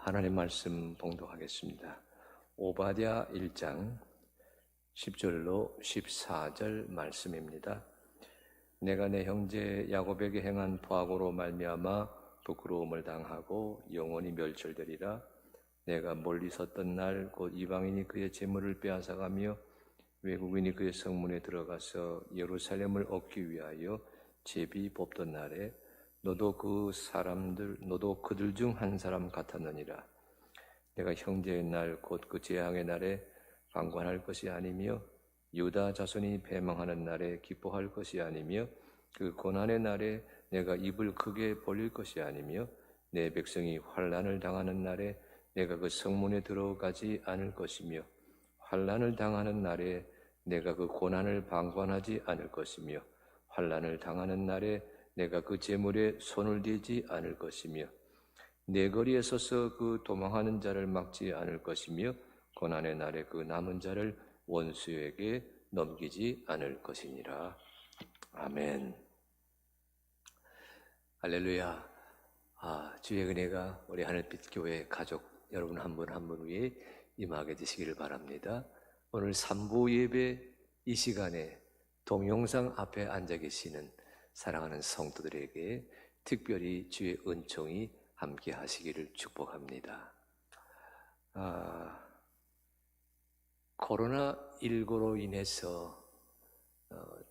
하나님 말씀 봉독하겠습니다. 오바댜 1장 10절로 14절 말씀입니다. 내가 내 형제 야곱에게 행한 포악으로 말미암아 부끄러움을 당하고 영원히 멸절되리라. 내가 멀리 섰던 날 곧 이방인이 그의 재물을 빼앗아가며 외국인이 그의 성문에 들어가서 예루살렘을 얻기 위하여 제비 뽑던 날에 너도 그들 중 한 사람 같았느니라. 내가 형제의 날 곧 그 재앙의 날에 방관할 것이 아니며 유다 자손이 패망하는 날에 기뻐할 것이 아니며 그 고난의 날에 내가 입을 크게 벌릴 것이 아니며 내 백성이 환난을 당하는 날에 내가 그 성문에 들어가지 않을 것이며 환난을 당하는 날에 내가 그 고난을 방관하지 않을 것이며 환난을 당하는 날에 내가 그 재물에 손을 대지 않을 것이며 내 거리에 서서 그 도망하는 자를 막지 않을 것이며 고난의 날에 그 남은 자를 원수에게 넘기지 않을 것이니라. 아멘. 할렐루야. 주의 은혜가 우리 하늘빛 교회 가족 여러분 한 분 한 분 위에 임하게 되시기를 바랍니다. 오늘 3부 예배 이 시간에 동영상 앞에 앉아 계시는 사랑하는 성도들에게 특별히 주의 은총이 함께 하시기를 축복합니다. 코로나19로 인해서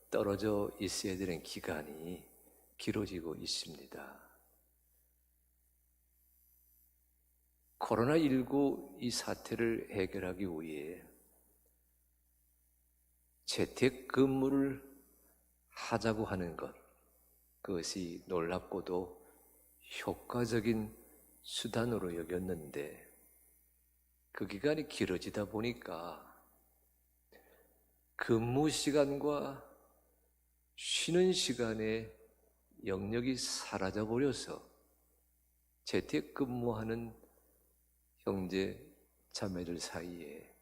떨어져 있어야 되는 기간이 길어지고 있습니다. 코로나19 이 사태를 해결하기 위해 재택근무를 하자고 하는 것, 그것이 놀랍고도 효과적인 수단으로 여겼는데 그 기간이 길어지다 보니까 근무 시간과 쉬는 시간에 영역이 사라져 버려서 재택근무하는 형제 자매들 사이에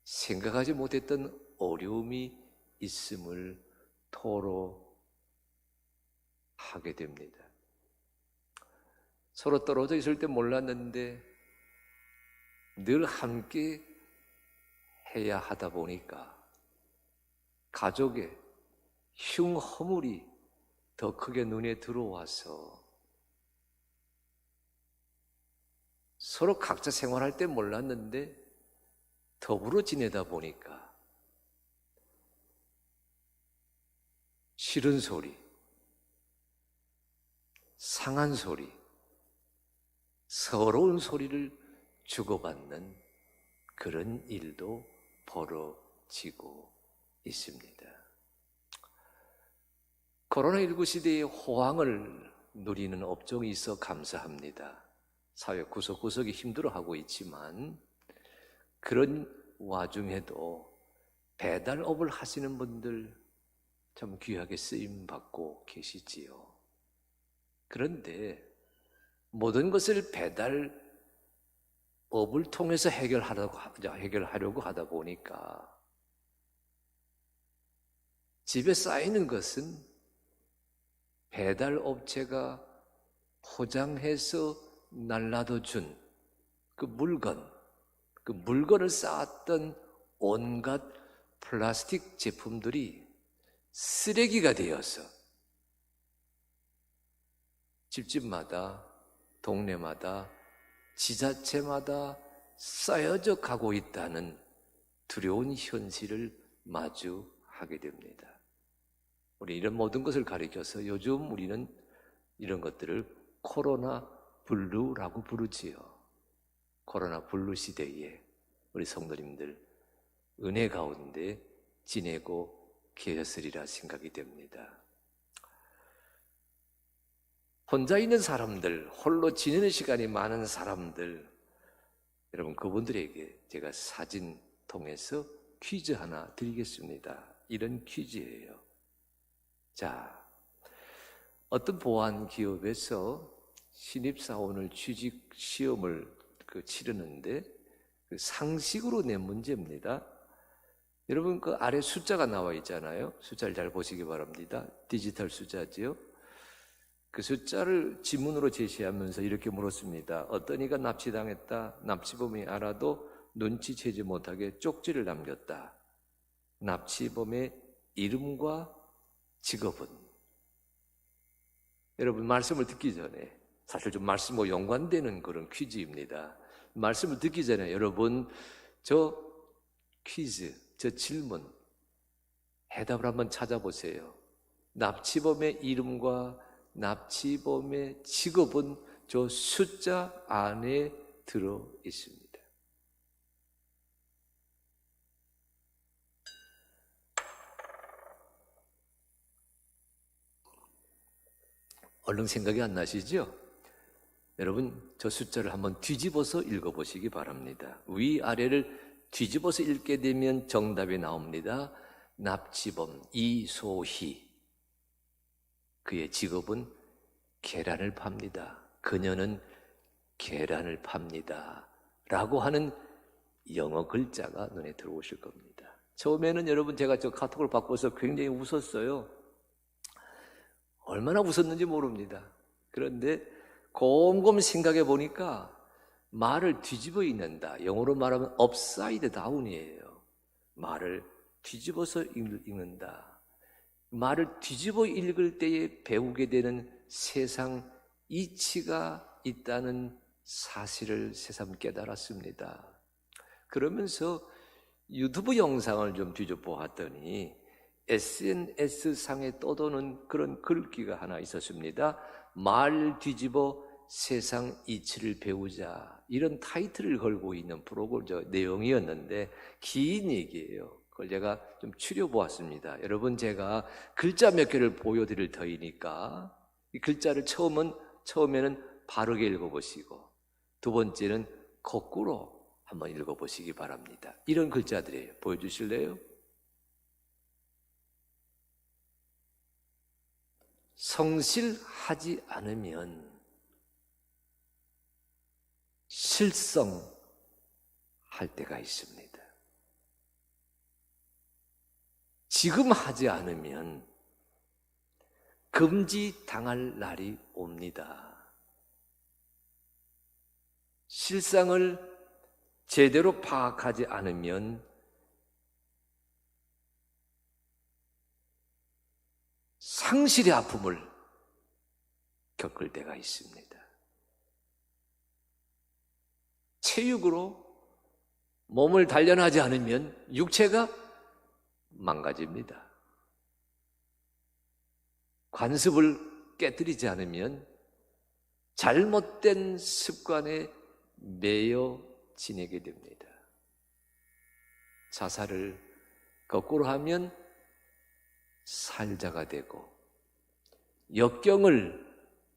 생각하지 못했던 어려움이 있음을 토로하게 됩니다. 서로 떨어져 있을 때 몰랐는데 늘 함께 해야 하다 보니까 가족의 흉허물이 더 크게 눈에 들어와서 서로 각자 생활할 때 몰랐는데 더불어 지내다 보니까 싫은 소리, 상한 소리, 서러운 소리를 주고받는 그런 일도 벌어지고 있습니다. 코로나19 시대의 호황을 누리는 업종이 있어 감사합니다. 사회 구석구석이 힘들어하고 있지만 그런 와중에도 배달업을 하시는 분들 참 귀하게 쓰임받고 계시지요. 그런데 모든 것을 배달업을 통해서 해결하려고 하다 보니까 집에 쌓이는 것은 배달업체가 포장해서 날라도 준 그 물건을 쌓았던 온갖 플라스틱 제품들이 쓰레기가 되어서 집집마다, 동네마다, 지자체마다 쌓여져 가고 있다는 두려운 현실을 마주하게 됩니다. 우리 이런 모든 것을 가리켜서 요즘 우리는 이런 것들을 코로나 블루라고 부르지요. 코로나 블루 시대에 우리 성도님들 은혜 가운데 지내고 계셨으리라 생각이 됩니다. 혼자 있는 사람들, 홀로 지내는 시간이 많은 사람들, 여러분 그분들에게 제가 사진 통해서 퀴즈 하나 드리겠습니다. 이런 퀴즈예요. 자, 어떤 보안 기업에서 신입사원을 취직 시험을 치르는데 상식으로 낸 문제입니다. 여러분 그 아래 숫자가 나와 있잖아요. 숫자를 잘 보시기 바랍니다. 디지털 숫자지요. 그 숫자를 지문으로 제시하면서 이렇게 물었습니다. 어떤 이가 납치당했다. 납치범이 알아도 눈치채지 못하게 쪽지를 남겼다. 납치범의 이름과 직업은? 여러분, 말씀을 듣기 전에, 사실 좀 말씀과 연관되는 그런 퀴즈입니다. 말씀을 듣기 전에 여러분, 저 퀴즈, 저 질문 해답을 한번 찾아보세요. 납치범의 이름과 납치범의 직업은 저 숫자 안에 들어 있습니다. 얼른 생각이 안 나시죠? 여러분, 저 숫자를 한번 뒤집어서 읽어보시기 바랍니다. 위아래를 뒤집어서 읽게 되면 정답이 나옵니다. 납치범 이소희. 그의 직업은 계란을 팝니다. 그녀는 계란을 팝니다. 라고 하는 영어 글자가 눈에 들어오실 겁니다. 처음에는 여러분, 제가 저 카톡을 받고서 굉장히 웃었어요. 얼마나 웃었는지 모릅니다. 그런데 곰곰 생각해 보니까 말을 뒤집어 읽는다. 영어로 말하면 upside down이에요. 말을 뒤집어서 읽는다. 말을 뒤집어 읽을 때에 배우게 되는 세상 이치가 있다는 사실을 새삼 깨달았습니다. 그러면서 유튜브 영상을 좀 뒤져보았더니 SNS상에 떠도는 그런 글귀가 하나 있었습니다. 말 뒤집어 세상 이치를 배우자, 이런 타이틀을 걸고 있는 프로그램 내용이었는데 긴 얘기예요. 그걸 제가 좀 추려보았습니다. 여러분, 제가 글자 몇 개를 보여드릴 터이니까 이 글자를 처음에는 바르게 읽어보시고 두 번째는 거꾸로 한번 읽어보시기 바랍니다. 이런 글자들이에요. 보여주실래요? 성실하지 않으면 실성할 때가 있습니다. 지금 하지 않으면 금지당할 날이 옵니다. 실상을 제대로 파악하지 않으면 상실의 아픔을 겪을 때가 있습니다. 체육으로 몸을 단련하지 않으면 육체가 망가집니다. 관습을 깨뜨리지 않으면 잘못된 습관에 매여 지내게 됩니다. 자살을 거꾸로 하면 살자가 되고, 역경을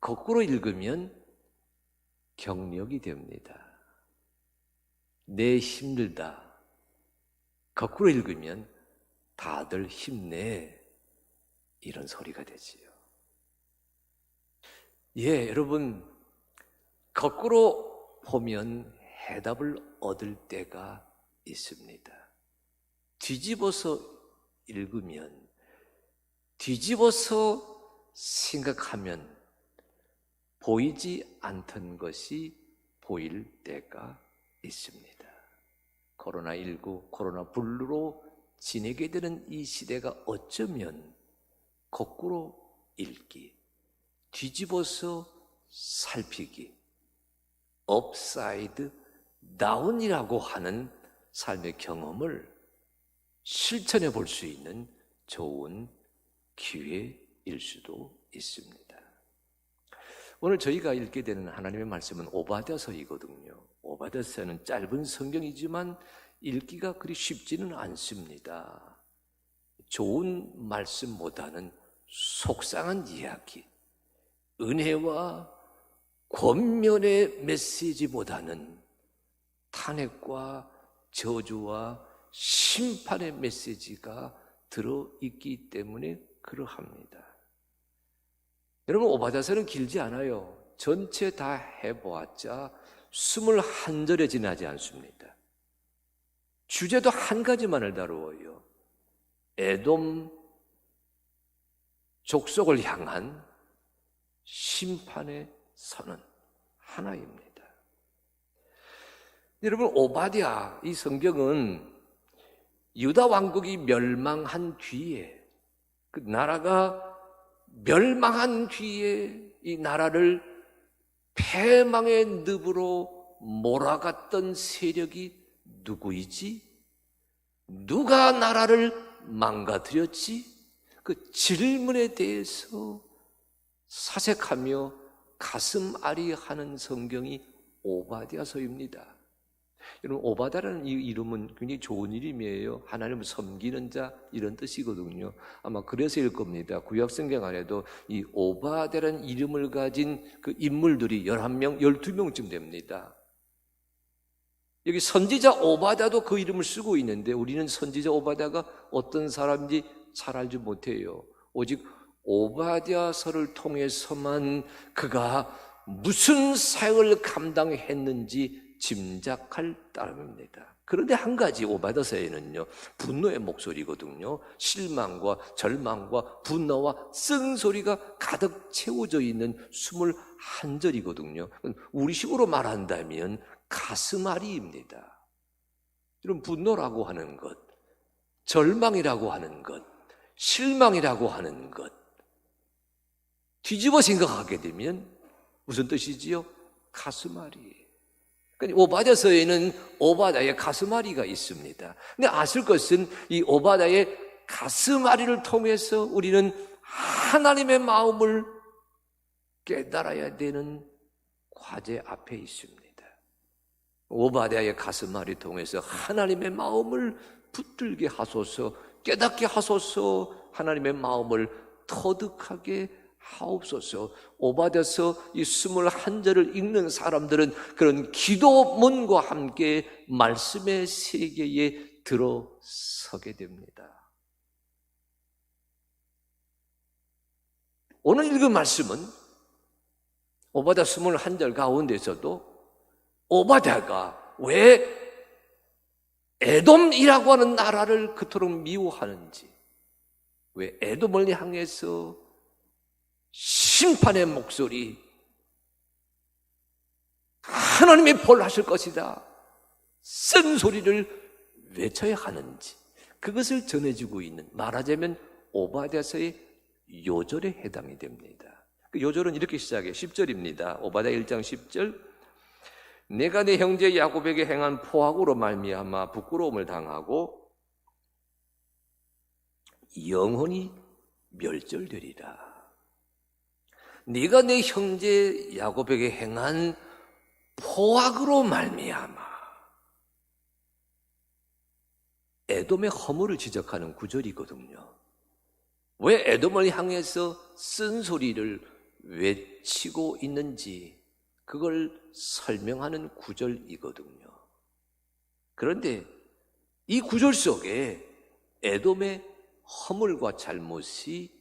거꾸로 읽으면 경력이 됩니다. 내 힘들다 거꾸로 읽으면 다들 힘내, 이런 소리가 되지요. 예, 여러분, 거꾸로 보면 해답을 얻을 때가 있습니다. 뒤집어서 읽으면, 뒤집어서 생각하면 보이지 않던 것이 보일 때가 있습니다. 코로나19, 코로나 블루로 지내게 되는 이 시대가 어쩌면 거꾸로 읽기, 뒤집어서 살피기, 업사이드 다운이라고 하는 삶의 경험을 실천해 볼 수 있는 좋은 기회일 수도 있습니다. 오늘 저희가 읽게 되는 하나님의 말씀은 오바댜서이거든요. 오바댜서는 짧은 성경이지만 읽기가 그리 쉽지는 않습니다. 좋은 말씀보다는 속상한 이야기, 은혜와 권면의 메시지보다는 탄핵과 저주와 심판의 메시지가 들어있기 때문에 그러합니다. 여러분, 오바댜서는 길지 않아요. 전체 다 해보았자 21절에 지나지 않습니다. 주제도 한 가지만을 다루어요. 에돔 족속을 향한 심판에 서는 하나입니다. 여러분, 오바댜, 이 성경은 유다 왕국이 멸망한 뒤에, 그 나라가 멸망한 뒤에 이 나라를 패망의 늪으로 몰아갔던 세력이 누구이지? 누가 나라를 망가뜨렸지? 그 질문에 대해서 사색하며 가슴 아리하는 성경이 오바댜서입니다. 여러분, 오바댜라는 이 이름은 굉장히 좋은 이름이에요. 하나님을 섬기는 자, 이런 뜻이거든요. 아마 그래서일 겁니다. 구약성경 안에도 이 오바댜라는 이름을 가진 그 인물들이 11명, 12명쯤 됩니다. 여기 선지자 오바댜도 그 이름을 쓰고 있는데 우리는 선지자 오바댜가 어떤 사람인지 잘 알지 못해요. 오직 오바댜서를 통해서만 그가 무슨 사역을 감당했는지 짐작할 따름입니다. 그런데 한 가지, 오바댜서에는요, 분노의 목소리거든요. 실망과 절망과 분노와 쓴소리가 가득 채워져 있는 21절이거든요. 우리식으로 말한다면 가슴앓이입니다. 이런 분노라고 하는 것, 절망이라고 하는 것, 실망이라고 하는 것, 뒤집어 생각하게 되면 무슨 뜻이지요? 가슴앓이. 그러니까 오바댜서에는 오바댜의 가슴앓이가 있습니다. 근데 아실 것은 이 오바댜의 가슴앓이를 통해서 우리는 하나님의 마음을 깨달아야 되는 과제 앞에 있습니다. 오바댜의 가슴앓이 통해서 하나님의 마음을 붙들게 하소서, 깨닫게 하소서, 하나님의 마음을 터득하게 하옵소서. 오바댜서 이 21절을 읽는 사람들은 그런 기도문과 함께 말씀의 세계에 들어서게 됩니다. 오늘 읽은 말씀은 오바댜 21절 가운데서도 오바댜가 왜 에돔이라고 하는 나라를 그토록 미워하는지, 왜 에돔을 향해서 심판의 목소리, 하나님이 벌하실 것이다, 쓴 소리를 외쳐야 하는지, 그것을 전해주고 있는, 말하자면 오바댜서의 요절에 해당이 됩니다. 그 요절은 이렇게 시작해요. 10절입니다. 오바댜 1장 10절. 내가 내 형제 야곱에게 행한 포악으로 말미암아 부끄러움을 당하고 영원히 멸절되리라. 네가 내 형제 야곱에게 행한 포악으로 말미암아. 에돔의 허물을 지적하는 구절이거든요. 왜 에돔을 향해서 쓴소리를 외치고 있는지 그걸 설명하는 구절이거든요. 그런데 이 구절 속에 에돔의 허물과 잘못이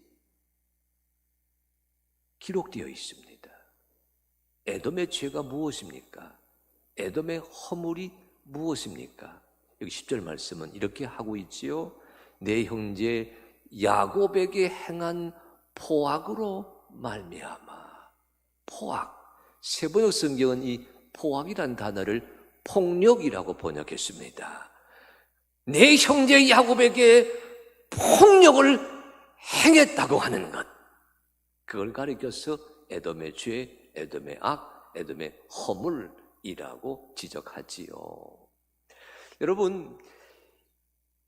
기록되어 있습니다. 에돔의 죄가 무엇입니까? 에돔의 허물이 무엇입니까? 여기 10절 말씀은 이렇게 하고 있지요. 내 형제 야곱에게 행한 포악으로 말미암아. 포악. 세번역 성경은 이 포악이라는 단어를 폭력이라고 번역했습니다. 내 형제 야곱에게 폭력을 행했다고 하는 것, 그걸 가리켜서 에돔의 죄, 에돔의 악, 에돔의 허물이라고 지적하지요. 여러분,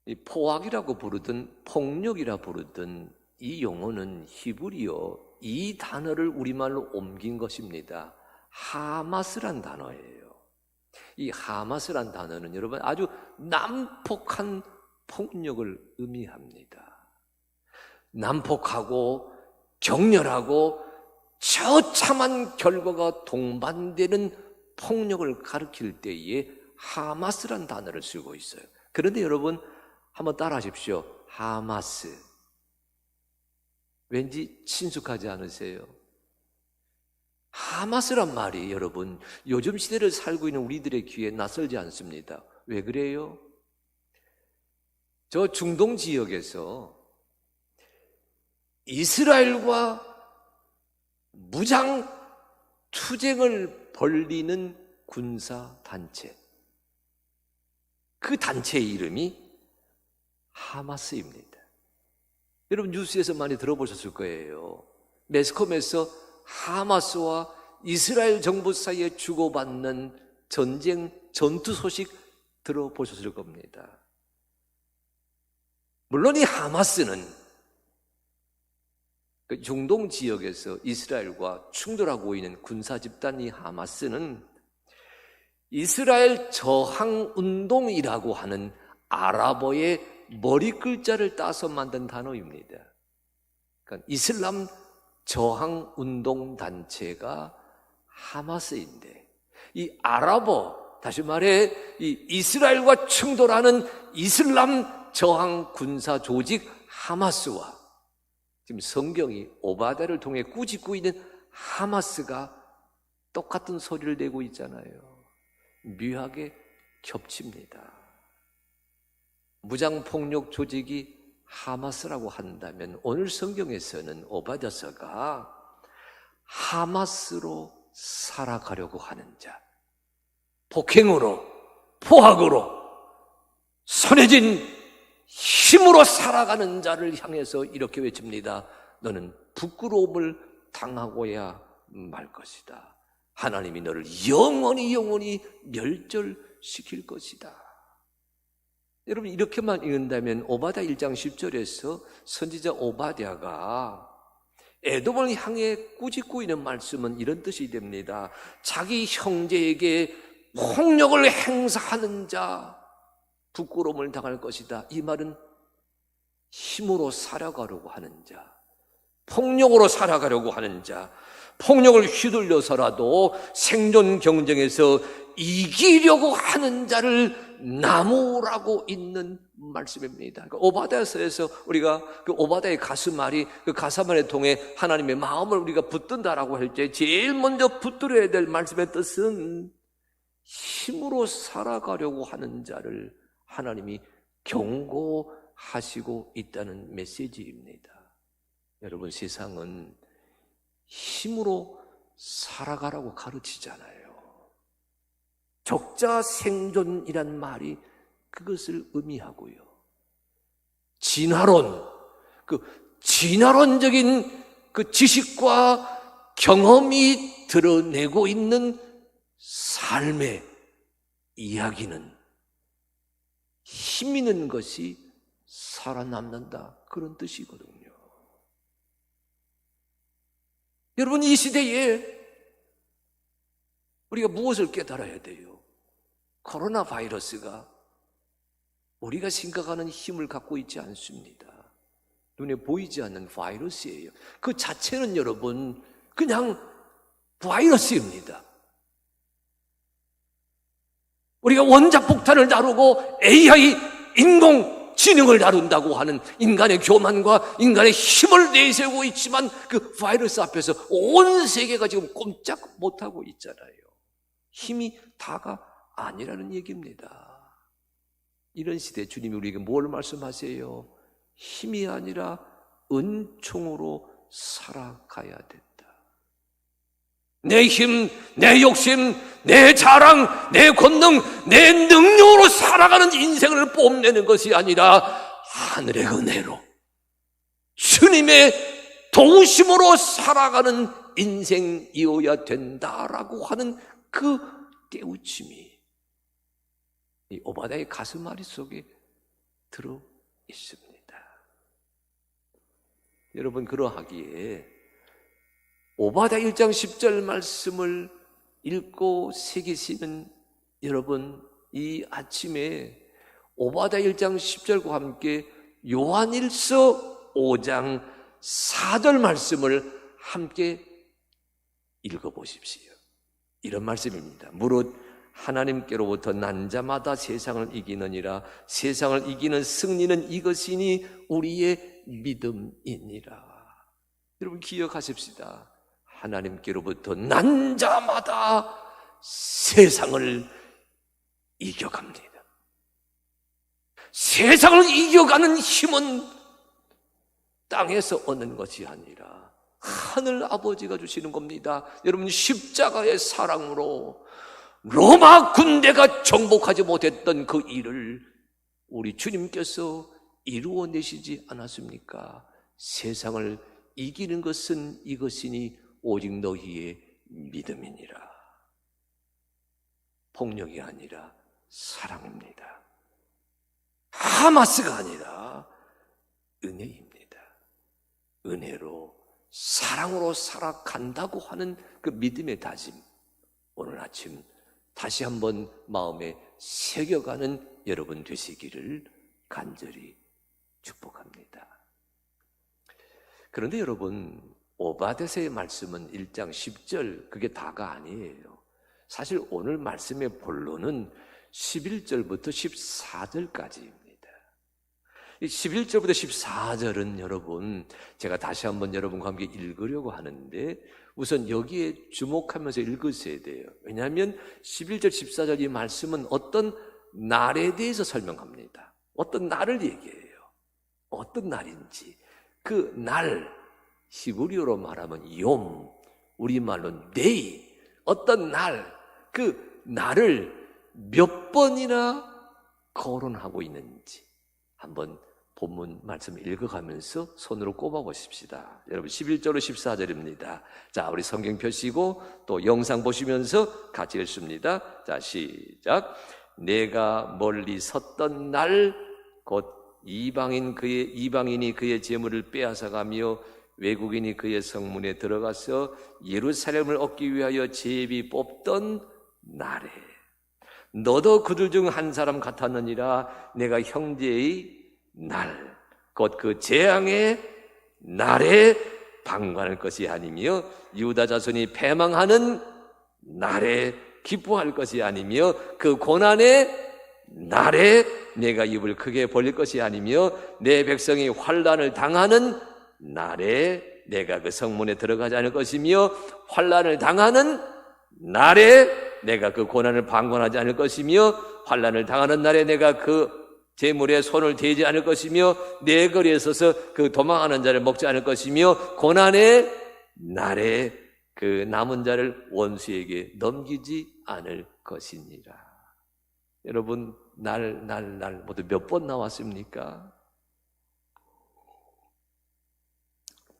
이 포악이라고 부르든 폭력이라 부르든 이 용어는 히브리어 이 단어를 우리말로 옮긴 것입니다. 하마스란 단어예요. 이 하마스란 단어는 여러분 아주 난폭한 폭력을 의미합니다. 난폭하고 격렬하고 처참한 결과가 동반되는 폭력을 가리킬 때에 하마스란 단어를 쓰고 있어요. 그런데 여러분 한번 따라 하십시오. 하마스. 왠지 친숙하지 않으세요? 하마스란 말이 여러분 요즘 시대를 살고 있는 우리들의 귀에 낯설지 않습니다. 왜 그래요? 저 중동 지역에서 이스라엘과 무장 투쟁을 벌리는 군사단체, 그 단체의 이름이 하마스입니다. 여러분 뉴스에서 많이 들어보셨을 거예요. 매스컴에서 하마스와 이스라엘 정부 사이에 주고받는 전쟁, 전투 소식 들어보셨을 겁니다. 물론 이 하마스는 그 중동 지역에서 이스라엘과 충돌하고 있는 군사 집단 이 하마스는 이스라엘 저항운동이라고 하는 아랍어의 머리 글자를 따서 만든 단어입니다. 그러니까 이슬람 저항운동단체가 하마스인데, 이 아랍어, 다시 말해 이 이스라엘과 충돌하는 이슬람 저항 군사 조직 하마스와 지금 성경이 오바댜를 통해 꾸짖고 있는 하마스가 똑같은 소리를 내고 있잖아요. 묘하게 겹칩니다. 무장폭력 조직이 하마스라고 한다면 오늘 성경에서는 오바댜서가 하마스로 살아가려고 하는 자, 폭행으로, 포악으로, 선해진 힘으로 살아가는 자를 향해서 이렇게 외칩니다. 너는 부끄러움을 당하고야 말 것이다. 하나님이 너를 영원히 멸절시킬 것이다. 여러분 이렇게만 읽는다면 오바댜 1장 10절에서 선지자 오바댜가 에돔을 향해 꾸짖고 있는 말씀은 이런 뜻이 됩니다. 자기 형제에게 폭력을 행사하는 자 부끄러움을 당할 것이다. 이 말은 힘으로 살아가려고 하는 자, 폭력으로 살아가려고 하는 자, 폭력을 휘둘려서라도 생존 경쟁에서 이기려고 하는 자를 나무라고 있는 말씀입니다. 그러니까 오바댜서에서 우리가 그 오바댜의 가슴앓이, 그 가슴앓이를 통해 하나님의 마음을 우리가 붙든다라고 할 때 제일 먼저 붙들어야 될 말씀의 뜻은 힘으로 살아가려고 하는 자를 하나님이 경고하시고 있다는 메시지입니다. 여러분 세상은 힘으로 살아가라고 가르치잖아요. 적자생존이란 말이 그것을 의미하고요. 진화론, 그 진화론적인 그 지식과 경험이 드러내고 있는 삶의 이야기는 힘 있는 것이 살아남는다, 그런 뜻이거든요. 여러분 이 시대에 우리가 무엇을 깨달아야 돼요? 코로나 바이러스가 우리가 생각하는 힘을 갖고 있지 않습니다. 눈에 보이지 않는 바이러스예요. 그 자체는 여러분 그냥 바이러스입니다. 우리가 원자폭탄을 다루고 AI, 인공지능을 다룬다고 하는 인간의 교만과 인간의 힘을 내세우고 있지만 그 바이러스 앞에서 온 세계가 지금 꼼짝 못하고 있잖아요. 힘이 다가 아니라는 얘기입니다. 이런 시대에 주님이 우리에게 뭘 말씀하세요? 힘이 아니라 은총으로 살아가야 된다. 내 힘, 내 욕심, 내 자랑, 내 권능, 내 능력으로 살아가는 인생을 뽐내는 것이 아니라 하늘의 은혜로 주님의 도우심으로 살아가는 인생이어야 된다라고 하는 그 깨우침이 이 오바댜의 가슴앓이 속에 들어 있습니다. 여러분 그러하기에 오바댜 1장 10절 말씀을 읽고 새기시는 여러분, 이 아침에 오바댜 1장 10절과 함께 요한일서 5장 4절 말씀을 함께 읽어보십시오. 이런 말씀입니다. 무릇 하나님께로부터 난 자마다 세상을 이기느니라. 세상을 이기는 승리는 이것이니 우리의 믿음이니라. 여러분 기억하십시다. 하나님께로부터 난 자마다 세상을 이겨갑니다. 세상을 이겨가는 힘은 땅에서 얻는 것이 아니라 하늘 아버지가 주시는 겁니다. 여러분, 십자가의 사랑으로 로마 군대가 정복하지 못했던 그 일을 우리 주님께서 이루어내시지 않았습니까? 세상을 이기는 것은 이것이니 오직 너희의 믿음이니라. 폭력이 아니라 사랑입니다. 하마스가 아니라 은혜입니다. 은혜로 사랑으로 살아간다고 하는 그 믿음의 다짐, 오늘 아침 다시 한번 마음에 새겨가는 여러분 되시기를 간절히 축복합니다. 그런데 여러분, 오바댜서의 말씀은 1장 10절 그게 다가 아니에요. 사실 오늘 말씀의 본론은 11절부터 14절까지입니다. 11절부터 14절은 여러분, 제가 다시 한번 여러분과 함께 읽으려고 하는데 우선 여기에 주목하면서 읽으셔야 돼요. 왜냐하면 11절 14절 이 말씀은 어떤 날에 대해서 설명합니다. 어떤 날을 얘기해요. 어떤 날인지 그 날, 히브리어로 말하면 욤, 우리말로 데이, 어떤 날, 그 날을 몇 번이나 거론하고 있는지 한번 본문 말씀 읽어가면서 손으로 꼽아 보십시다. 여러분, 11절로 14절입니다. 자, 우리 성경 펴시고 또 영상 보시면서 같이 읽습니다. 자, 시작. 내가 멀리 섰던 날 곧 이방인이 그의 재물을 빼앗아가며 외국인이 그의 성문에 들어가서 예루살렘을 얻기 위하여 제비 뽑던 날에 너도 그들 중 한 사람 같았느니라. 내가 형제의 날, 곧 그 재앙의 날에 방관할 것이 아니며 유다 자손이 패망하는 날에 기뻐할 것이 아니며 그 고난의 날에 내가 입을 크게 벌릴 것이 아니며 내 백성이 환난을 당하는 날에 내가 그 성문에 들어가지 않을 것이며 환난을 당하는 날에 내가 그 고난을 방관하지 않을 것이며 환난을 당하는 날에 내가 그 재물에 손을 대지 않을 것이며 내 거리에 서서 그 도망하는 자를 먹지 않을 것이며 고난의 날에 그 남은 자를 원수에게 넘기지 않을 것이니라. 여러분, 날 모두 몇 번 나왔습니까?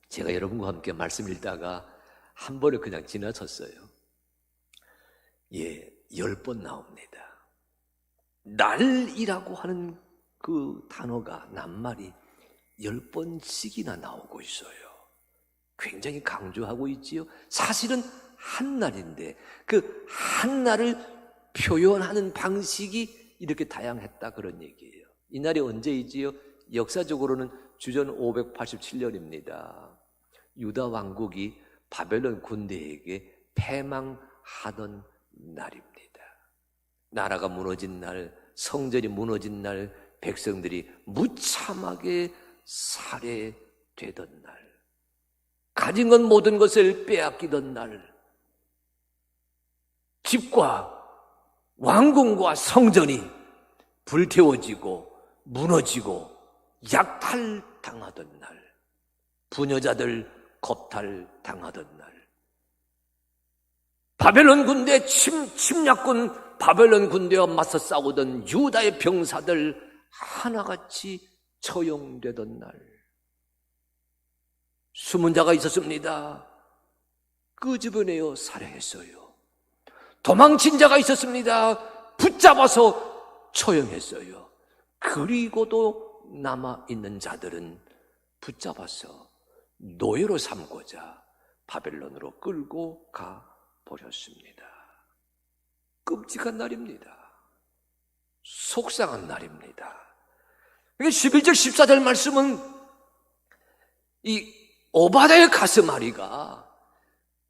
제가 여러분과 함께 말씀 읽다가 한 번을 그냥 지나쳤어요. 예, 10번 나옵니다. 날이라고 하는 그 단어가, 낱말이 10번씩이나 나오고 있어요. 굉장히 강조하고 있지요. 사실은 한 날인데 그 한 날을 표현하는 방식이 이렇게 다양했다, 그런 얘기예요. 이 날이 언제이지요? 역사적으로는 주전 587년입니다. 유다 왕국이 바벨론 군대에게 패망하던 날입니다. 나라가 무너진 날, 성전이 무너진 날, 백성들이 무참하게 살해되던 날, 가진 것 모든 것을 빼앗기던 날, 집과 왕궁과 성전이 불태워지고 무너지고 약탈당하던 날, 부녀자들 겁탈당하던 날, 바벨론 군대 침략군 바벨론 군대와 맞서 싸우던 유다의 병사들 하나같이 처형되던 날, 숨은 자가 있었습니다. 끄집어내어 살해했어요. 도망친 자가 있었습니다. 붙잡아서 처형했어요. 그리고도 남아있는 자들은 붙잡아서 노예로 삼고자 바벨론으로 끌고 가버렸습니다. 끔찍한 날입니다. 속상한 날입니다. 11절 14절 말씀은 이 오바댜의 가슴앓이가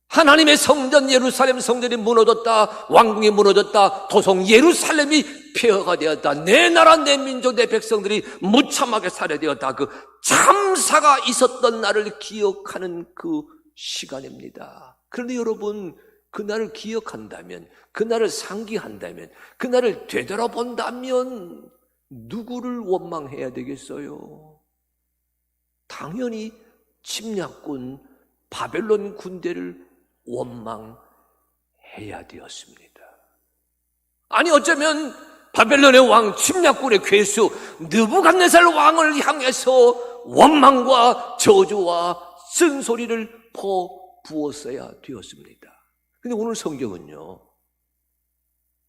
하나님의 성전 예루살렘 성전이 무너졌다, 왕궁이 무너졌다, 도성 예루살렘이 폐허가 되었다, 내 나라 내 민족 내 백성들이 무참하게 살해되었다, 그 참사가 있었던 날을 기억하는 그 시간입니다. 그런데 여러분, 그날을 기억한다면, 그날을 상기한다면, 그날을 되돌아본다면 누구를 원망해야 되겠어요? 당연히 침략군 바벨론 군대를 원망해야 되었습니다. 아니 어쩌면 바벨론의 왕 침략군의 괴수 느부갓네살 왕을 향해서 원망과 저주와 쓴소리를 퍼부었어야 되었습니다. 근데 오늘 성경은요,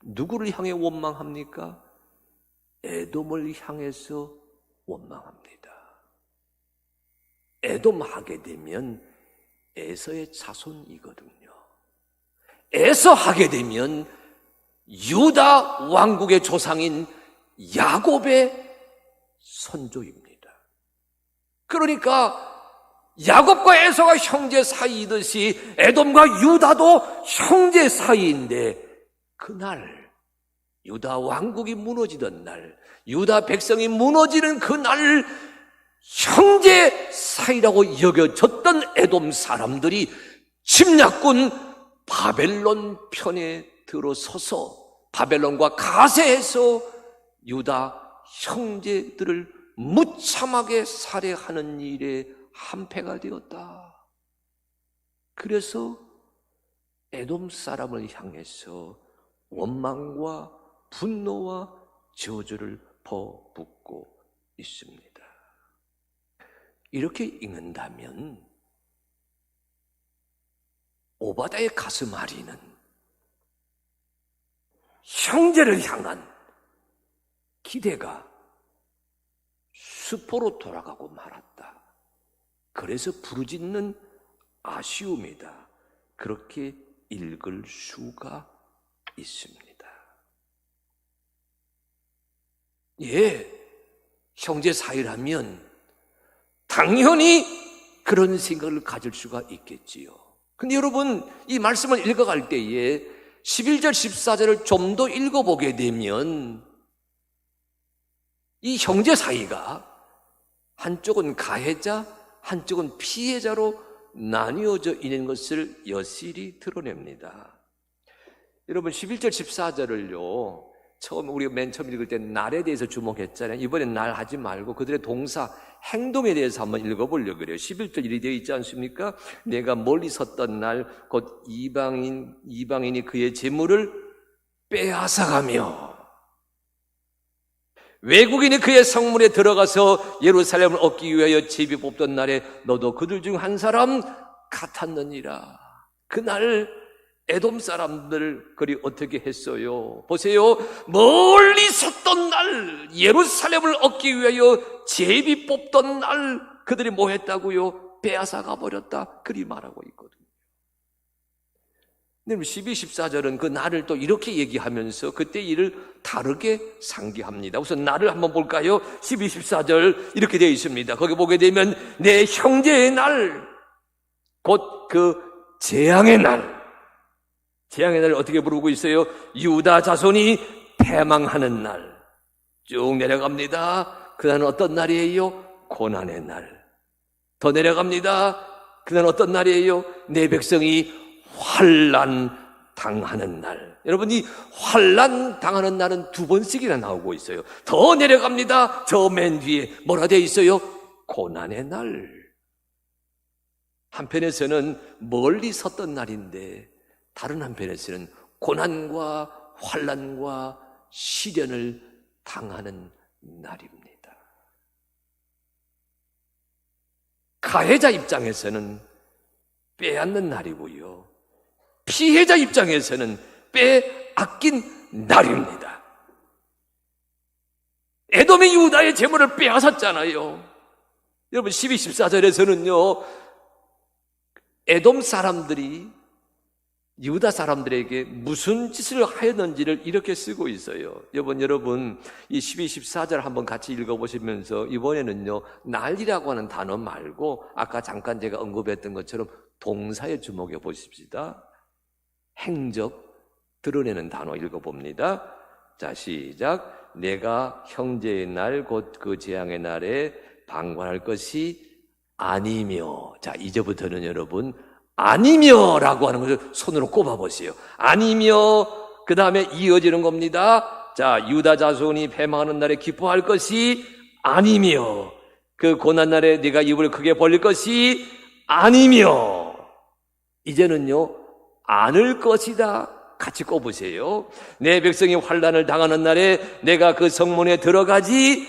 누구를 향해 원망합니까? 에돔을 향해서 원망합니다. 에돔 하게 되면 에서의 자손이거든요. 에서 하게 되면 유다 왕국의 조상인 야곱의 선조입니다. 그러니까 야곱과 에서가 형제 사이이듯이 에돔과 유다도 형제 사이인데, 그날 유다 왕국이 무너지던 날, 유다 백성이 무너지는 그날 형제 사이라고 여겨졌던 에돔 사람들이 침략군 바벨론 편에 들어서서 바벨론과 가세해서 유다 형제들을 무참하게 살해하는 일에 한패가 되었다. 그래서 에돔 사람을 향해서 원망과 분노와 저주를 퍼붓고 있습니다. 이렇게 읽는다면 오바다의 가슴 아리는 형제를 향한 기대가 수포로 돌아가고 말았다. 그래서 부르짖는 아쉬움이다. 그렇게 읽을 수가 있습니다. 예, 형제 사이라면 당연히 그런 생각을 가질 수가 있겠지요. 근데 여러분, 이 말씀을 읽어갈 때에 11절 14절을 좀 더 읽어보게 되면 이 형제 사이가 한쪽은 가해자, 한쪽은 피해자로 나뉘어져 있는 것을 여실히 드러냅니다. 여러분, 11절 14절을요, 우리가 맨 처음 읽을 때 날에 대해서 주목했잖아요. 이번엔 날 하지 말고 그들의 동사, 행동에 대해서 한번 읽어보려고 그래요. 11절 일이 되어 있지 않습니까? 내가 멀리 섰던 날 곧 이방인이 그의 재물을 빼앗아가며 외국인이 그의 성문에 들어가서 예루살렘을 얻기 위하여 제비 뽑던 날에 너도 그들 중 한 사람 같았느니라. 그날 에돔 사람들 그리 어떻게 했어요? 보세요. 멀리 섰던 날, 예루살렘을 얻기 위하여 제비 뽑던 날 그들이 뭐 했다고요? 빼앗아가 버렸다. 그리 말하고 있거든요. 12, 14절은 그 날을 또 이렇게 얘기하면서 그때 일을 다르게 상기합니다. 우선 날을 한번 볼까요? 12, 14절 이렇게 되어 있습니다. 거기 보게 되면 내 형제의 날, 곧 그 재앙의 날, 재앙의 날을 어떻게 부르고 있어요? 유다 자손이 패망하는 날. 쭉 내려갑니다. 그날은 어떤 날이에요? 고난의 날. 더 내려갑니다. 그날은 어떤 날이에요? 내 백성이 환난 당하는 날. 여러분, 이 환난 당하는 날은 두 번씩이나 나오고 있어요. 더 내려갑니다. 저 맨 뒤에 뭐라 되어 있어요? 고난의 날. 한편에서는 멀리 섰던 날인데 다른 한편에서는 고난과 환난과 시련을 당하는 날입니다. 가해자 입장에서는 빼앗는 날이고요, 피해자 입장에서는 빼앗긴 날입니다. 에돔이 유다의 재물을 빼앗았잖아요. 여러분, 12, 14절에서는요 에돔 사람들이 유다 사람들에게 무슨 짓을 하였는지를 이렇게 쓰고 있어요. 여러분 이 12, 14절 한번 같이 읽어보시면서 이번에는요 날이라고 하는 단어 말고 아까 잠깐 제가 언급했던 것처럼 동사에 주목해 보십시다. 행적, 드러내는 단어 읽어봅니다. 자, 시작. 내가 형제의 날 곧 그 재앙의 날에 방관할 것이 아니며. 자, 이제부터는 여러분 아니며 라고 하는 것을 손으로 꼽아보세요. 아니며, 그 다음에 이어지는 겁니다. 자, 유다 자손이 패망하는 날에 기뻐할 것이 아니며, 그 고난날에 네가 입을 크게 벌릴 것이 아니며. 이제는요 않을 것이다. 같이 꼽으세요. 내 백성이 환난을 당하는 날에 내가 그 성문에 들어가지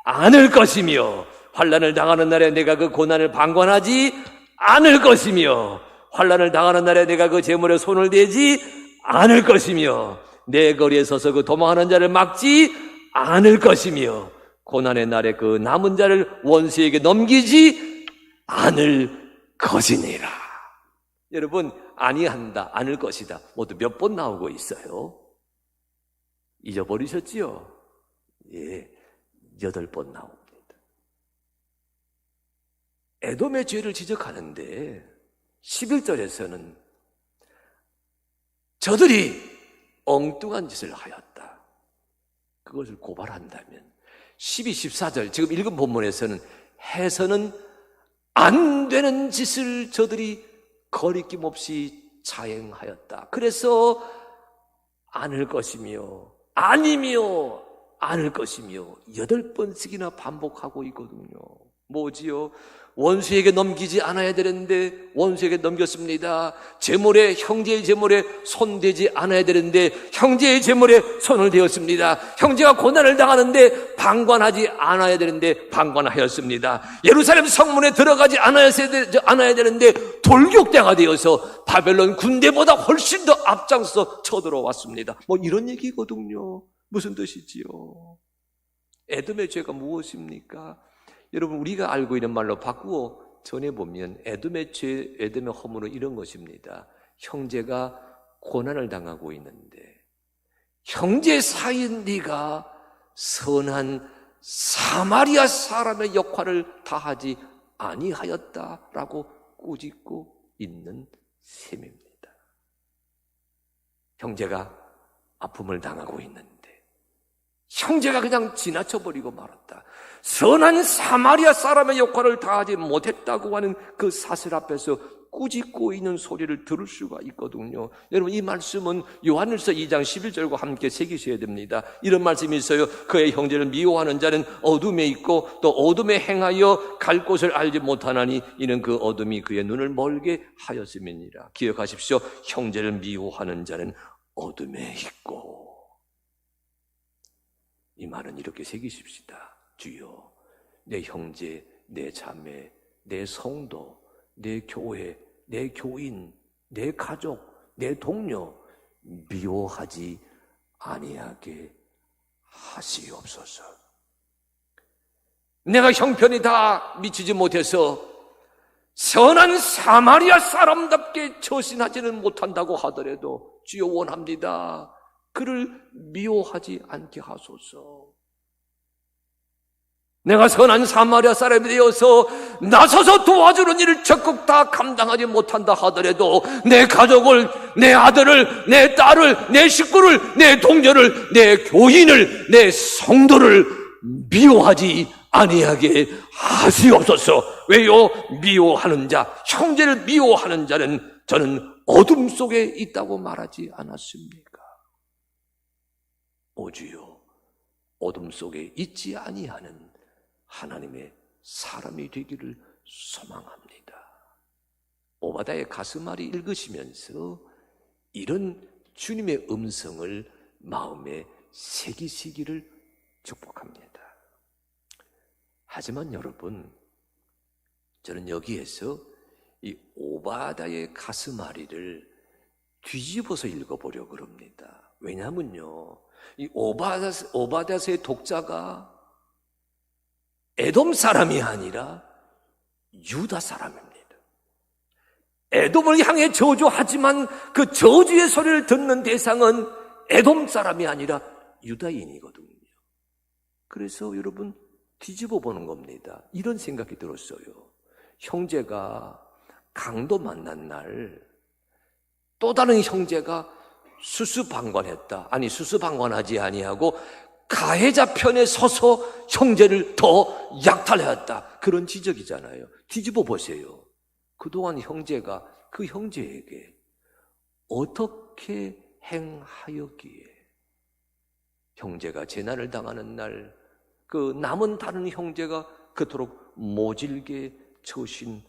않을 것이며, 환난을 당하는 날에 내가 그 고난을 방관하지 않을 것이며, 환난을 당하는 날에 내가 그 재물에 손을 대지 않을 것이며, 내 거리에 서서 그 도망하는 자를 막지 않을 것이며, 고난의 날에 그 남은 자를 원수에게 넘기지 않을 것이니라. 여러분, 아니한다, 않을 것이다 모두 몇 번 나오고 있어요? 잊어버리셨지요? 예, 8번 나옵니다. 에돔의 죄를 지적하는데 11절에서는 저들이 엉뚱한 짓을 하였다, 그것을 고발한다면, 12, 14절 지금 읽은 본문에서는 해서는 안 되는 짓을 저들이 거리낌 없이 자행하였다, 그래서 않을 것이며 아니며 않을 것이며 8번씩이나 반복하고 있거든요. 뭐지요? 원수에게 넘기지 않아야 되는데 원수에게 넘겼습니다. 재물에, 형제의 재물에 손대지 않아야 되는데 형제의 재물에 손을 대었습니다. 형제가 고난을 당하는데 방관하지 않아야 되는데 방관하였습니다. 예루살렘 성문에 들어가지 않아야 되는데 돌격대가 되어서 바벨론 군대보다 훨씬 더 앞장서 쳐들어왔습니다. 뭐 이런 얘기거든요. 무슨 뜻이지요? 에돔의 죄가 무엇입니까? 여러분, 우리가 알고 있는 말로 바꾸어 전해보면 에돔의 죄, 에돔의 허물은 이런 것입니다. 형제가 고난을 당하고 있는데 형제 사이인 네가 선한 사마리아 사람의 역할을 다하지 아니하였다라고 꾸짖고 있는 셈입니다. 형제가 아픔을 당하고 있는데 형제가 그냥 지나쳐버리고 말았다, 선한 사마리아 사람의 역할을 다하지 못했다고 하는 그 사슬 앞에서 꾸짖고 있는 소리를 들을 수가 있거든요. 여러분, 이 말씀은 요한일서 2장 11절과 함께 새기셔야 됩니다. 이런 말씀이 있어요. 그의 형제를 미워하는 자는 어둠에 있고 또 어둠에 행하여 갈 곳을 알지 못하나니 이는 그 어둠이 그의 눈을 멀게 하였음이니라. 기억하십시오. 형제를 미워하는 자는 어둠에 있고. 이 말은 이렇게 새기십시다. 주여, 내 형제, 내 자매, 내 성도, 내 교회, 내 교인, 내 가족, 내 동료 미워하지 아니하게 하시옵소서. 내가 형편이 다 미치지 못해서 선한 사마리아 사람답게 처신하지는 못한다고 하더라도 주여 원합니다. 그를 미워하지 않게 하소서. 내가 선한 사마리아 사람이 되어서 나서서 도와주는 일을 적극 다 감당하지 못한다 하더라도 내 가족을, 내 아들을, 내 딸을, 내 식구를, 내 동료를, 내 교인을, 내 성도를 미워하지 아니하게 하시옵소서. 왜요? 미워하는 자, 형제를 미워하는 자는 저는 어둠 속에 있다고 말하지 않았습니까? 오주여, 어둠 속에 있지 아니하는 하나님의 사람이 되기를 소망합니다. 오바다의 가슴앓이 읽으시면서 이런 주님의 음성을 마음에 새기시기를 축복합니다. 하지만 여러분, 저는 여기에서 이 오바다의 가슴앓이를 뒤집어서 읽어보려고 합니다. 왜냐하면요, 이 오바다서의 독자가 에돔 사람이 아니라 유다 사람입니다. 에돔을 향해 저주하지만 그 저주의 소리를 듣는 대상은 에돔 사람이 아니라 유다인이거든요. 그래서 여러분, 뒤집어 보는 겁니다. 이런 생각이 들었어요. 형제가 강도 만난 날 또 다른 형제가 수수방관했다. 아니, 수수방관하지 아니하고 가해자 편에 서서 형제를 더 약탈하였다. 그런 지적이잖아요. 뒤집어 보세요. 그동안 형제가 그 형제에게 어떻게 행하였기에 형제가 재난을 당하는 날 그 남은 다른 형제가 그토록 모질게 처신하였을까?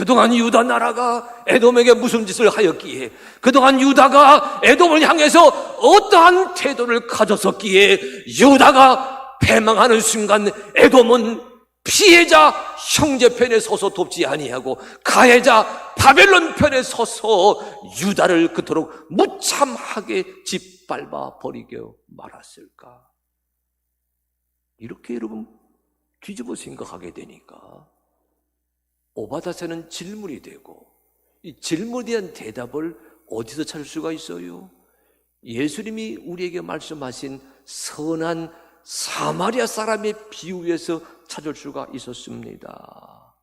그동안 유다 나라가 에돔에게 무슨 짓을 하였기에, 그동안 유다가 에돔을 향해서 어떠한 태도를 가졌었기에 유다가 패망하는 순간 에돔은 피해자 형제편에 서서 돕지 아니하고 가해자 바벨론 편에 서서 유다를 그토록 무참하게 짓밟아 버리게 말았을까? 이렇게 여러분 뒤집어 생각하게 되니까 오바댜서는 질문이 되고, 이 질문에 대한 대답을 어디서 찾을 수가 있어요? 예수님이 우리에게 말씀하신 선한 사마리아 사람의 비유에서 찾을 수가 있었습니다.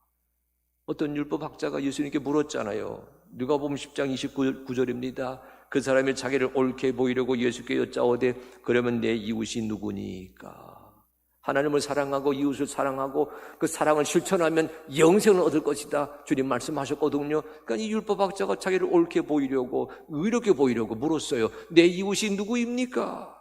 어떤 율법학자가 예수님께 물었잖아요. 누가복음 10장 29절입니다. 그 사람이 자기를 옳게 보이려고 예수께 여짜오되 그러면 내 이웃이 누구니까? 하나님을 사랑하고 이웃을 사랑하고 그 사랑을 실천하면 영생을 얻을 것이다, 주님 말씀하셨거든요. 그러니까 이 율법학자가 자기를 옳게 보이려고, 의롭게 보이려고 물었어요. 내 이웃이 누구입니까?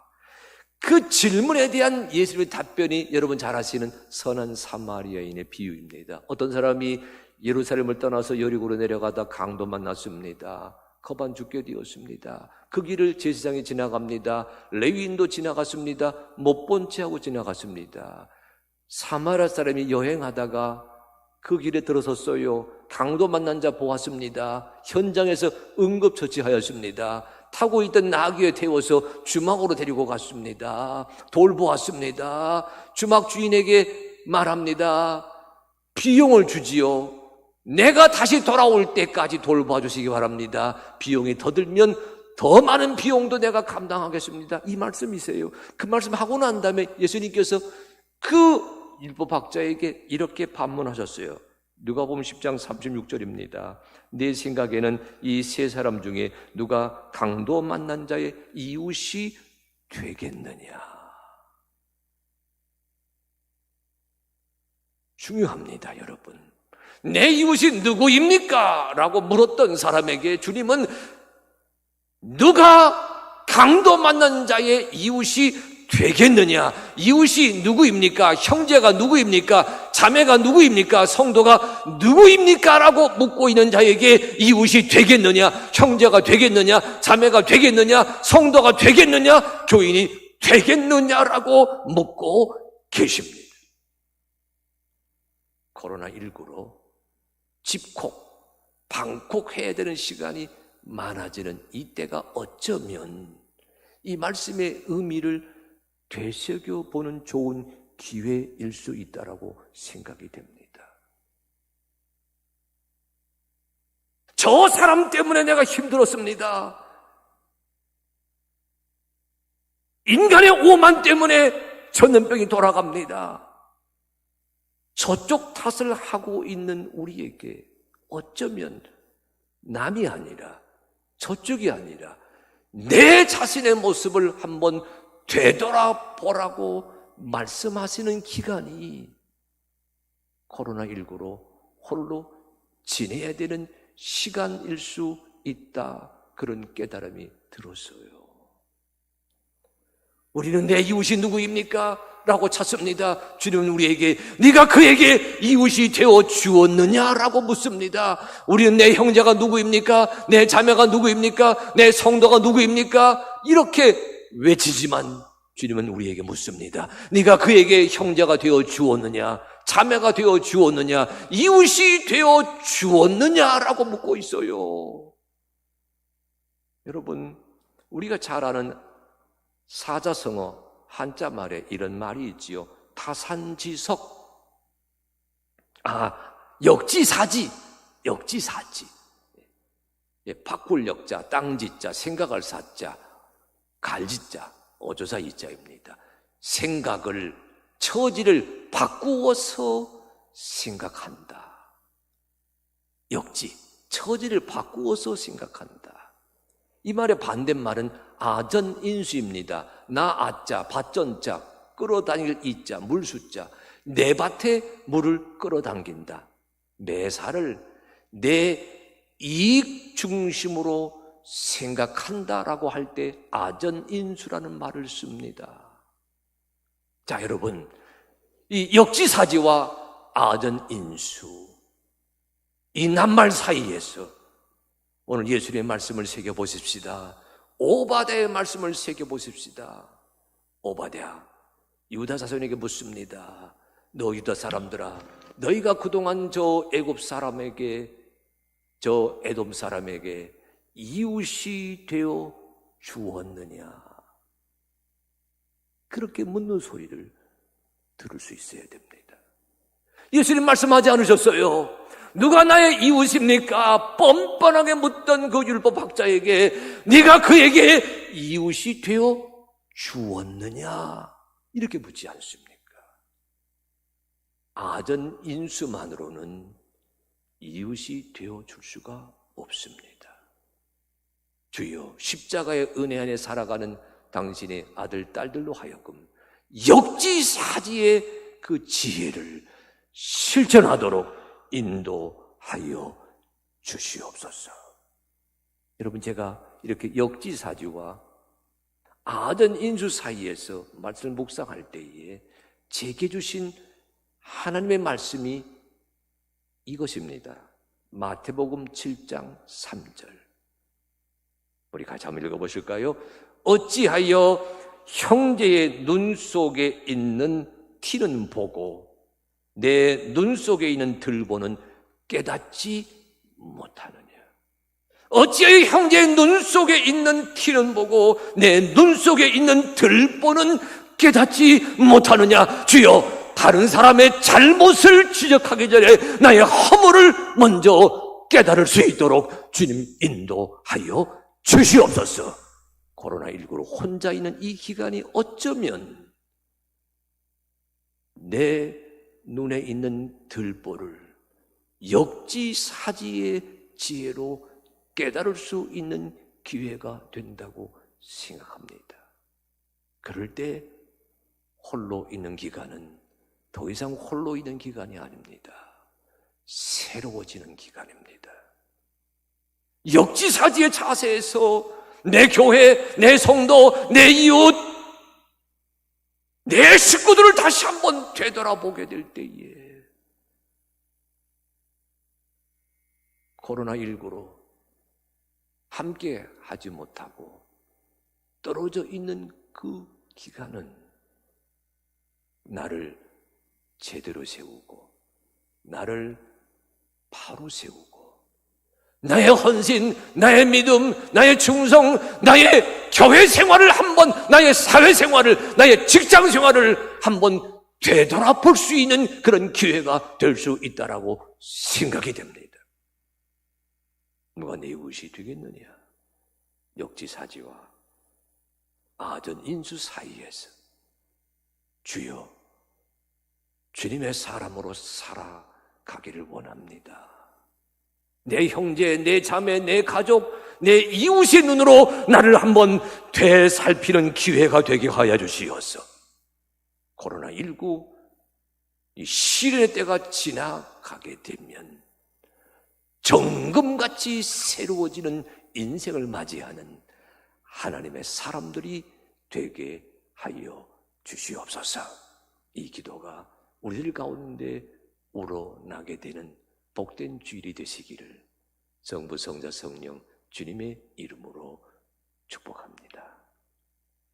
그 질문에 대한 예수님의 답변이 여러분 잘 아시는 선한 사마리아인의 비유입니다. 어떤 사람이 예루살렘을 떠나서 여리고로 내려가다 강도 만났습니다. 거반 죽게 되었습니다. 그 길을 제사장이 지나갑니다. 레위인도 지나갔습니다. 못 본 채 하고 지나갔습니다. 사마리아 사람이 여행하다가 그 길에 들어섰어요. 강도 만난 자 보았습니다. 현장에서 응급처치하였습니다. 타고 있던 나귀에 태워서 주막으로 데리고 갔습니다. 돌보았습니다. 주막 주인에게 말합니다. 비용을 주지요. 내가 다시 돌아올 때까지 돌봐 주시기 바랍니다. 비용이 더 들면 더 많은 비용도 내가 감당하겠습니다. 이 말씀이세요. 그 말씀 하고 난 다음에 예수님께서 그 율법학자에게 이렇게 반문하셨어요. 누가복음 10장 36절입니다. 내 생각에는 이 세 사람 중에 누가 강도 만난 자의 이웃이 되겠느냐? 중요합니다, 여러분. 내 이웃이 누구입니까? 라고 물었던 사람에게 주님은 누가 강도 만난 자의 이웃이 되겠느냐? 이웃이 누구입니까? 형제가 누구입니까? 자매가 누구입니까? 성도가 누구입니까? 라고 묻고 있는 자에게 이웃이 되겠느냐? 형제가 되겠느냐? 자매가 되겠느냐? 성도가 되겠느냐? 교인이 되겠느냐라고 묻고 계십니다. 코로나19로 집콕, 방콕해야 되는 시간이 많아지는 이때가 어쩌면 이 말씀의 의미를 되새겨보는 좋은 기회일 수 있다고 생각이 됩니다. 저 사람 때문에 내가 힘들었습니다. 인간의 오만 때문에 전염병이 돌아갑니다. 저쪽 탓을 하고 있는 우리에게 어쩌면 남이 아니라, 저쪽이 아니라 내 자신의 모습을 한번 되돌아보라고 말씀하시는 기간이 코로나19로 홀로 지내야 되는 시간일 수 있다, 그런 깨달음이 들었어요. 우리는 내 이웃이 누구입니까? 라고 찾습니다. 주님은 우리에게 네가 그에게 이웃이 되어 주었느냐라고 묻습니다. 우리는 내 형제가 누구입니까? 내 자매가 누구입니까? 내 성도가 누구입니까? 이렇게 외치지만 주님은 우리에게 묻습니다. 네가 그에게 형제가 되어 주었느냐? 자매가 되어 주었느냐? 이웃이 되어 주었느냐라고 묻고 있어요. 여러분, 우리가 잘 아는 사자성어 한자말에 이런 말이 있지요. 타산지석. 역지사지. 역지사지. 바꿀 역자, 땅지자, 생각할 사자, 갈지자, 어조사 이자입니다. 생각을, 처지를 바꾸어서 생각한다. 역지, 처지를 바꾸어서 생각한다. 이 말의 반대말은 아전인수입니다. 나아자, 밭전자, 끌어다닐 이자, 물수자. 내 밭에 물을 끌어당긴다. 매사를 내 이익 중심으로 생각한다라고 할 때 아전인수라는 말을 씁니다. 자, 여러분, 이 역지사지와 아전인수, 이 낱말 사이에서 오늘 예수님의 말씀을 새겨보십시다. 오바댜의 말씀을 새겨보십시다. 오바댜 유다 자손에게 묻습니다. 너 유다 사람들아, 너희가 그동안 저 애굽 사람에게, 저 에돔 사람에게 이웃이 되어 주었느냐? 그렇게 묻는 소리를 들을 수 있어야 됩니다. 예수님 말씀하지 않으셨어요? 누가 나의 이웃입니까? 뻔뻔하게 묻던 그 율법학자에게 네가 그에게 이웃이 되어 주었느냐? 이렇게 묻지 않습니까? 아전 인수만으로는 이웃이 되어 줄 수가 없습니다. 주여, 십자가의 은혜 안에 살아가는 당신의 아들, 딸들로 하여금 역지사지의 그 지혜를 실천하도록 인도하여 주시옵소서. 여러분, 제가 이렇게 역지사지와 아전 인수 사이에서 말씀을 묵상할 때에 제게 주신 하나님의 말씀이 이것입니다. 마태복음 7장 3절. 우리 같이 한번 읽어보실까요? 어찌하여 형제의 눈 속에 있는 티는 보고 내 눈 속에 있는 들보는 깨닫지 못하느냐? 어찌하여 형제의 눈 속에 있는 티는 보고 내 눈 속에 있는 들보는 깨닫지 못하느냐? 주여, 다른 사람의 잘못을 지적하기 전에 나의 허물을 먼저 깨달을 수 있도록 주님 인도하여 주시옵소서. 코로나19로 혼자 있는 이 기간이 어쩌면 내 눈에 있는 들보를 역지사지의 지혜로 깨달을 수 있는 기회가 된다고 생각합니다. 그럴 때 홀로 있는 기간은 더 이상 홀로 있는 기간이 아닙니다. 새로워지는 기간입니다. 역지사지의 자세에서 내 교회, 내 성도, 내 이웃, 내 식구들을 다시 한번 되돌아보게 될 때에 코로나19로 함께 하지 못하고 떨어져 있는 그 기간은 나를 제대로 세우고 나를 바로 세우고 나의 헌신, 나의 믿음, 나의 충성, 나의 교회 생활을 한번, 나의 사회 생활을, 나의 직장 생활을 한번 되돌아볼 수 있는 그런 기회가 될 수 있다라고 생각이 됩니다. 누가 내 이웃이 되겠느냐? 역지사지와 아전 인수 사이에서 주여, 주님의 사람으로 살아가기를 원합니다. 내 형제, 내 자매, 내 가족, 내 이웃의 눈으로 나를 한번 되살피는 기회가 되게 하여 주시옵소서. 코로나19 이 시련의 때가 지나가게 되면 정금같이 새로워지는 인생을 맞이하는 하나님의 사람들이 되게 하여 주시옵소서. 이 기도가 우리들 가운데 우러나게 되는 복된 주일이 되시기를 성부, 성자, 성령 주님의 이름으로 축복합니다.